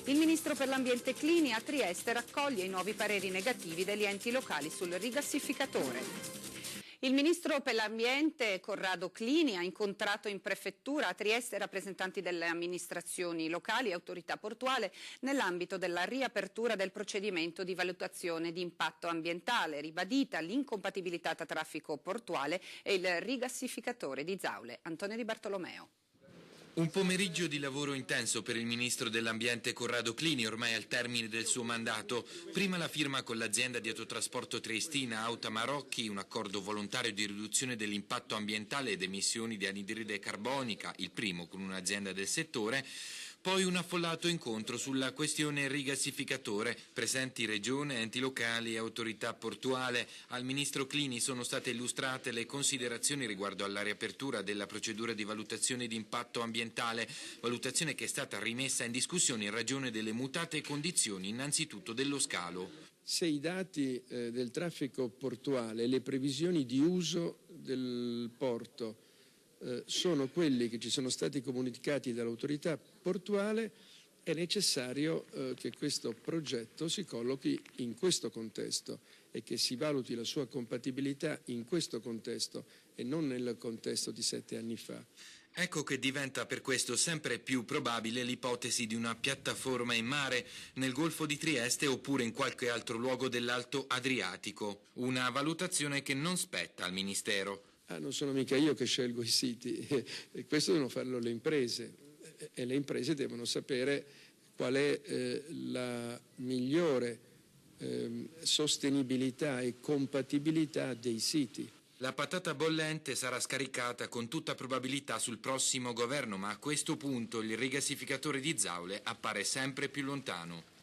Il ministro per l'ambiente Clini a Trieste raccoglie i nuovi pareri negativi degli enti locali sul rigassificatore. Il ministro per l'ambiente Corrado Clini ha incontrato in prefettura a Trieste rappresentanti delle amministrazioni locali e autorità portuale nell'ambito della riapertura del procedimento di valutazione di impatto ambientale, ribadita l'incompatibilità tra traffico portuale e il rigassificatore di Zaule. Antonio Di Bartolomeo. Un pomeriggio di lavoro intenso per il ministro dell'ambiente Corrado Clini, ormai al termine del suo mandato. Prima la firma con l'azienda di autotrasporto triestina Auta Marocchi, un accordo volontario di riduzione dell'impatto ambientale ed emissioni di anidride carbonica, il primo con un'azienda del settore. Poi un affollato incontro sulla questione rigassificatore, presenti regione, enti locali e autorità portuale. Al ministro Clini sono state illustrate le considerazioni riguardo alla riapertura della procedura di valutazione di impatto ambientale, valutazione che è stata rimessa in discussione in ragione delle mutate condizioni innanzitutto dello scalo. Se i dati del traffico portuale e le previsioni di uso del porto sono quelli che ci sono stati comunicati dall'autorità portuale, è necessario che questo progetto si collochi in questo contesto e che si valuti la sua compatibilità in questo contesto e non nel contesto di 7 anni fa. Ecco che diventa per questo sempre più probabile l'ipotesi di una piattaforma in mare nel Golfo di Trieste oppure in qualche altro luogo dell'Alto Adriatico. Una valutazione che non spetta al Ministero. Non sono mica io che scelgo i siti, e questo devono farlo le imprese e le imprese devono sapere qual è la migliore sostenibilità e compatibilità dei siti. La patata bollente sarà scaricata con tutta probabilità sul prossimo governo, ma a questo punto il rigassificatore di Zaule appare sempre più lontano.